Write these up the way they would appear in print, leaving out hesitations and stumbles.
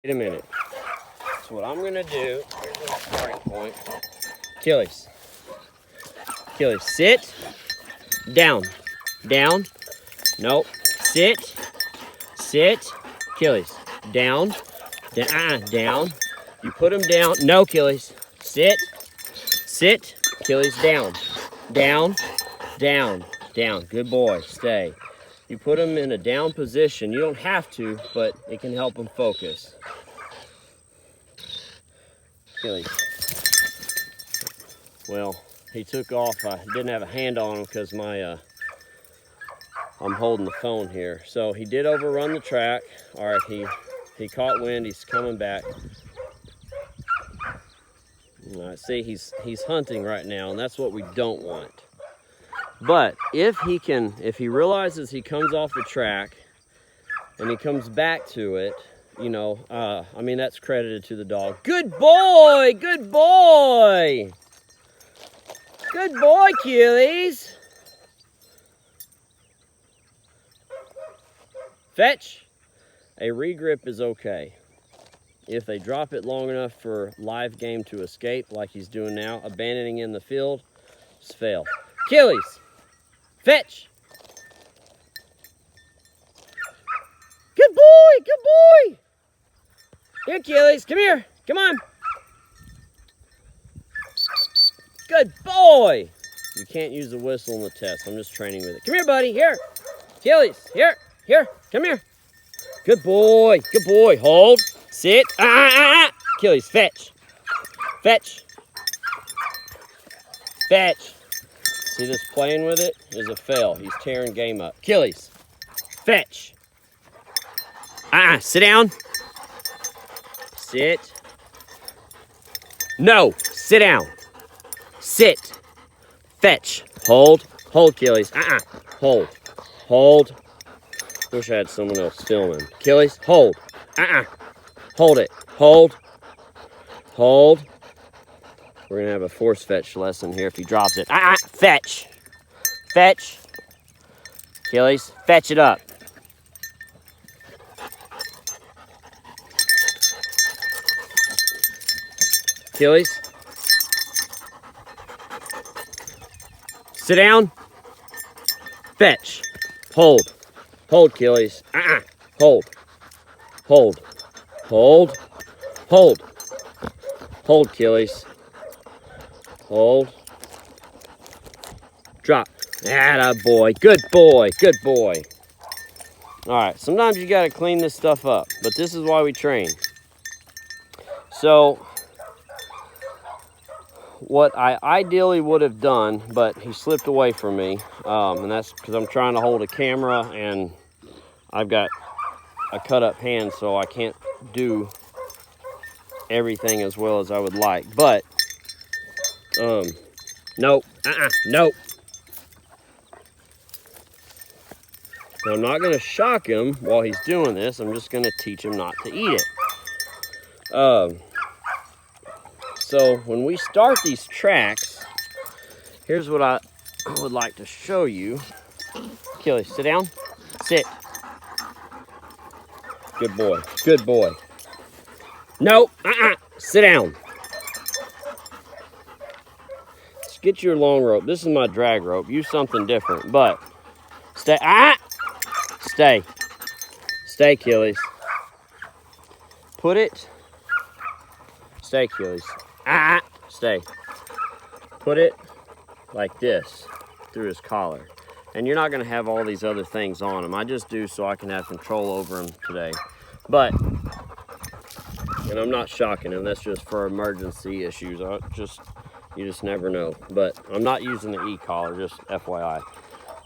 Wait a minute. So what I'm gonna do, here's my starting point. Achilles. Achilles, sit, down, down, nope, sit, Achilles, down, down. You put him down, no, Achilles, sit, Achilles, down, down, good boy, stay. You put him in a down position. You don't have to, but it can help him focus. Achilles. Well, he took off. I didn't have a hand on him because I'm holding the phone here. So he did overrun the track. All right, he caught wind. He's coming back. All right, see, he's hunting right now, and that's what we don't want. But if he realizes he comes off the track and he comes back to it, you know, I mean, that's credited to the dog. Good boy, good boy. Good boy, Achilles. Fetch. A regrip is okay. If they drop it long enough for live game to escape, like he's doing now, abandoning in the field, it's fail. Achilles. Fetch. Good boy, good boy. Here, Achilles, come here. Come on. Good boy. You can't use the whistle in the test. I'm just training with it. Come here, buddy. Here. Achilles. Here. Here. Come here. Good boy. Good boy. Hold. Sit. Achilles. Fetch. Fetch. Fetch. See this playing with it is a fail. He's tearing game up. Achilles. Fetch. Sit down. Sit. No. Sit down. Sit. Fetch. Hold. Hold, Achilles. Hold. Hold. Wish I had someone else filming. Achilles, hold. Hold it. Hold. Hold. We're going to have a force fetch lesson here if he drops it. Fetch. Fetch. Achilles, fetch it up. Achilles. Sit down. Fetch. Hold. Hold, Achilles. Hold. Hold. Hold. Hold. Hold, Achilles. Hold. Drop. Atta boy. Good boy. Good boy. All right. Sometimes you got to clean this stuff up, but this is why we train. So what I ideally would have done, but he slipped away from me, and that's because I'm trying to hold a camera and I've got a cut up hand, so I can't do everything as well as I would like. But nope, nope. Now, I'm not going to shock him while he's doing this. I'm just going to teach him not to eat it. So when we start these tracks, here's what I would like to show you. Achilles, sit down. Sit. Good boy. Good boy. No. Sit down. Let's get your long rope. This is my drag rope. Use something different, but stay. Stay. Stay, Achilles. Put it. Stay, Achilles. Stay. Put it like this through his collar. And you're not going to have all these other things on him. I just do so I can have control over him today. But, and I'm not shocking him. That's just for emergency issues. You just never know. But I'm not using the e-collar, just FYI.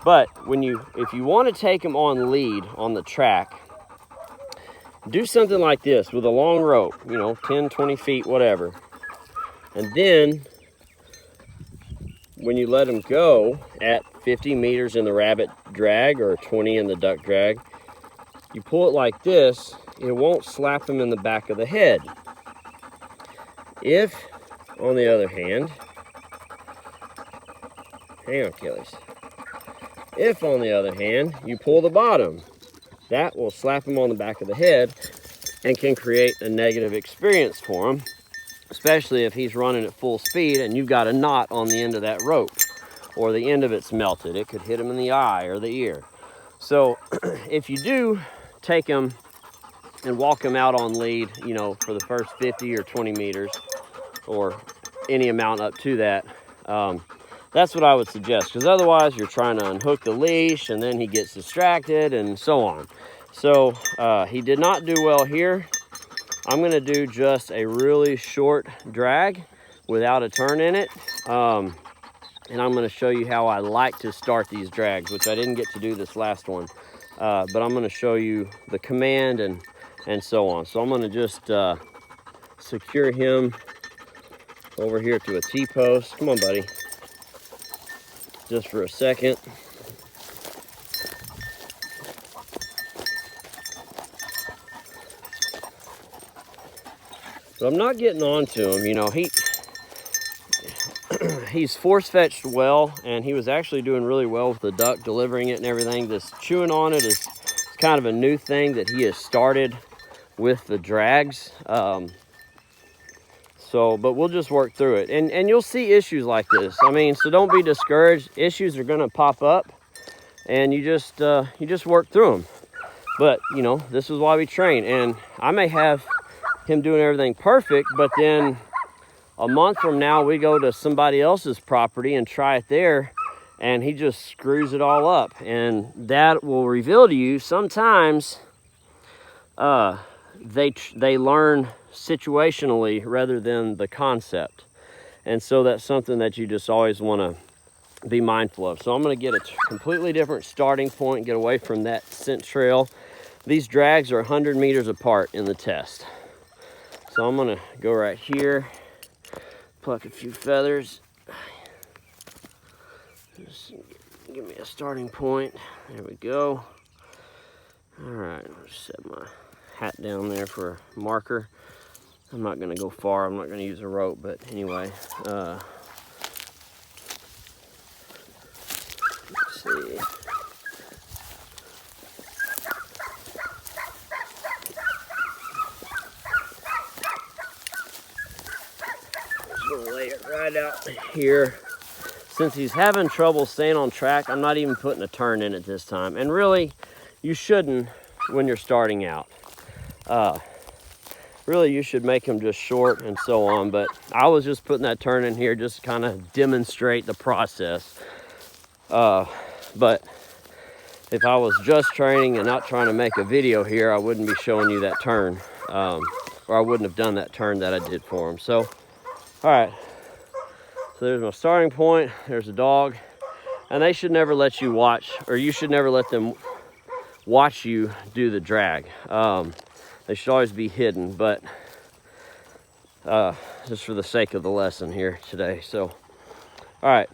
But if you want to take him on lead on the track, do something like this with a long rope, 10, 20 feet, whatever. And then when you let him go at 50 meters in the rabbit drag or 20 in the duck drag, you pull it like this, it won't slap him in the back of the head. If, on the other hand, hang on, Achilles. If, on the other hand, you pull the bottom, that will slap him on the back of the head, and can create a negative experience for him, especially if he's running at full speed and you've got a knot on the end of that rope, or the end of it's melted. It could hit him in the eye or the ear. So if you do take him and walk him out on lead, you know, for the first 50 or 20 meters, or any amount up to that, that's what I would suggest, because otherwise you're trying to unhook the leash and then he gets distracted and so on. So he did not do well here. I'm going to do just a really short drag without a turn in it. And I'm going to show you how I like to start these drags, which I didn't get to do this last one. But I'm going to show you the command and so on. So I'm going to just secure him over here to a T-post. Come on, buddy. Just for a second. But I'm not getting onto him. You know, he's force fetched well, and he was actually doing really well with the duck, delivering it and everything. This chewing on it is kind of a new thing that he has started with the drags. But we'll just work through it. And you'll see issues like this. I mean, so don't be discouraged. Issues are gonna pop up, and you just work through them. But, you know, this is why we train. And I may have him doing everything perfect, but then a month from now, we go to somebody else's property and try it there, and he just screws it all up. And that will reveal to you sometimes they learn situationally rather than the concept. And so that's something that you just always want to be mindful of. So I'm going to get a completely different starting point, get away from that scent trail. These drags are 100 meters apart in the test. So I'm going to go right here, pluck a few feathers. Just give me a starting point. There we go. All right, I'll just set my hat down there for a marker. I'm not going to go far. I'm not going to use a rope, but anyway. Let's see. Just going to lay it right out here. Since he's having trouble staying on track, I'm not even putting a turn in it this time. And really, you shouldn't when you're starting out. Really, you should make them just short and so on, but I was just putting that turn in here just to kind of demonstrate the process. But if I was just training and not trying to make a video here, I wouldn't be showing you that turn, or I wouldn't have done that turn that I did for him. So, all right, so there's my starting point. There's a dog, and they should never let you watch, or you should never let them watch you do the drag. They should always be hidden, but just for the sake of the lesson here today. So, all right.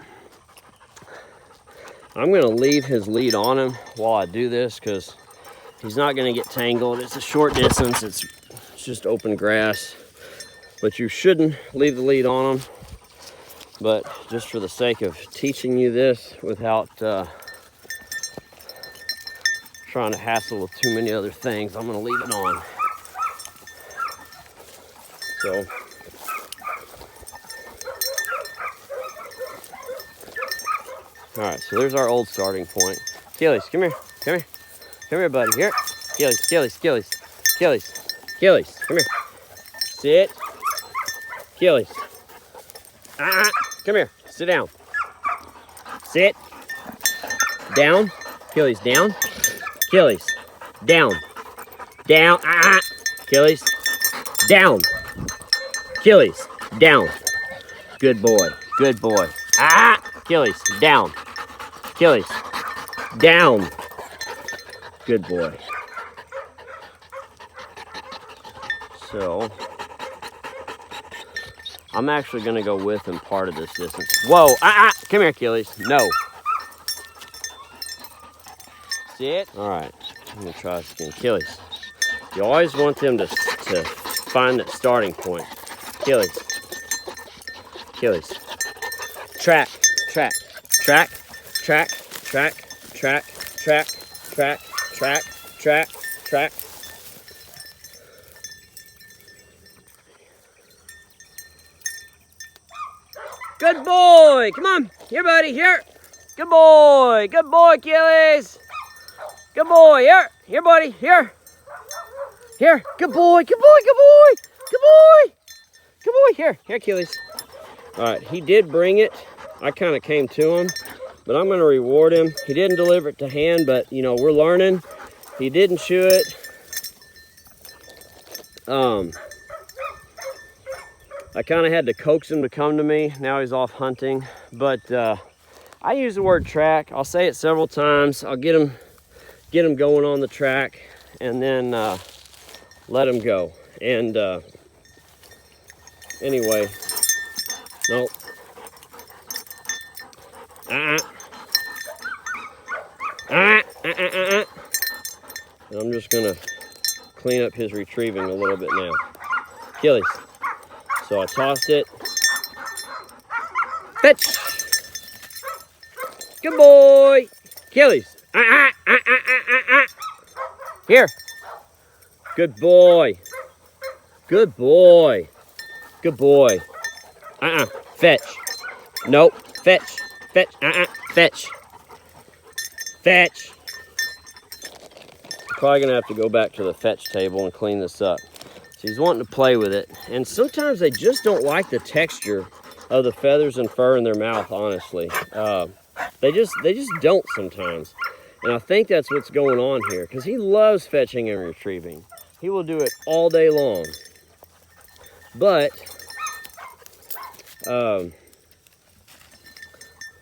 I'm going to leave his lead on him while I do this because he's not going to get tangled. It's a short distance. It's just open grass. But you shouldn't leave the lead on him. But just for the sake of teaching you this without trying to hassle with too many other things, I'm going to leave it on. So, all right, so there's our old starting point. Achilles, come here, come here. Come here, buddy, here. Achilles, Achilles, Achilles, Achilles, Achilles, come here. Sit. Achilles. Come here, sit down. Sit. Down. Achilles, down. Achilles, down. Down. Achilles, down. Achilles, down. Good boy, good boy. Achilles, down. Achilles, down. Good boy. So, I'm actually going to go with him part of this distance. Whoa, come here, Achilles. No. Sit. All right, I'm going to try this again. Achilles, you always want them to find that starting point. Achilles. Achilles. Track, track, track, track, track, track, track, track, track, track, track. Good boy. Come on. Here, buddy. Here. Good boy. Good boy, Achilles. Good boy. Here. Here, buddy. Here. Here. Good boy. Good boy. Good boy. Good boy. Good boy. Here. Here, Achilles. All right. He did bring it. I kind of came to him, but I'm going to reward him. He didn't deliver it to hand, but, you know, we're learning. He didn't chew it. I kind of had to coax him to come to me. Now he's off hunting, but I use the word track. I'll say it several times. I'll get him going on the track, and then let him go. And anyway, nope. And I'm just gonna clean up his retrieving a little bit now. Achilles. So I tossed it. Fetch. Good boy. Achilles. Here. Good boy. Good boy. Good boy. Fetch. Nope. Fetch. Fetch. Fetch. Fetch. Probably gonna have to go back to the fetch table and clean this up. So he's wanting to play with it, and sometimes they just don't like the texture of the feathers and fur in their mouth. Honestly, they just don't sometimes, and I think that's what's going on here, because he loves fetching and retrieving. He will do it all day long, but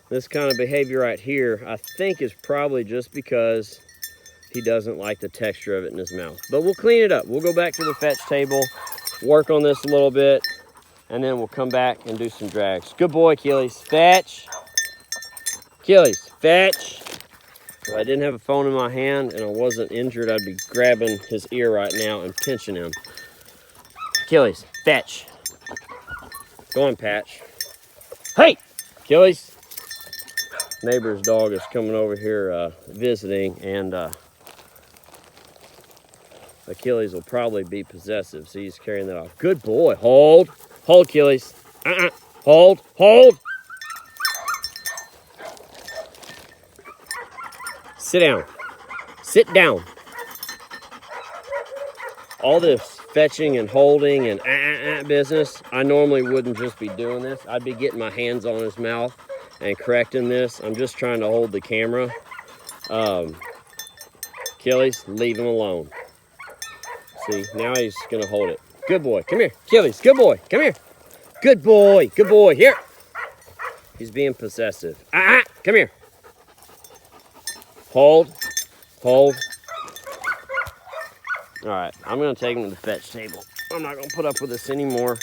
this kind of behavior right here, I think, is probably just because he doesn't like the texture of it in his mouth. But we'll clean it up. We'll go back to the fetch table, work on this a little bit, and then we'll come back and do some drags. Good boy, Achilles. Fetch. Achilles, fetch. If I didn't have a phone in my hand and I wasn't injured, I'd be grabbing his ear right now and pinching him. Achilles, fetch. Go on, Patch. Hey, Achilles. Neighbor's dog is coming over here visiting, and Achilles will probably be possessive, so he's carrying that off. Good boy. Hold. Hold, Achilles. Hold. Hold. Sit down. Sit down. All this fetching and holding and business, I normally wouldn't just be doing this. I'd be getting my hands on his mouth and correcting this. I'm just trying to hold the camera. Achilles, leave him alone. See, now he's gonna hold it. Good boy, come here. Achilles, good boy, come here. Good boy, here. He's being possessive. Come here. Hold. All right, I'm gonna take him to the fetch table. I'm not gonna put up with this anymore.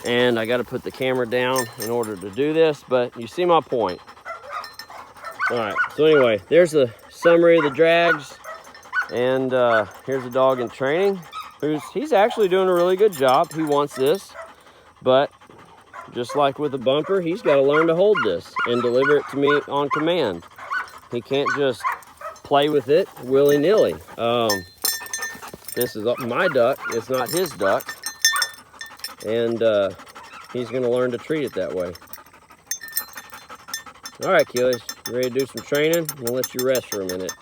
And I gotta put the camera down in order to do this, but you see my point. All right, so anyway, there's the summary of the drags. And here's a dog in training. He's actually doing a really good job. He wants this, but just like with a bumper, he's got to learn to hold this and deliver it to me on command. He can't just play with it willy-nilly. This is my duck. It's not his duck, and he's going to learn to treat it that way. All right, Achilles, you ready to do some training? We'll let you rest for a minute.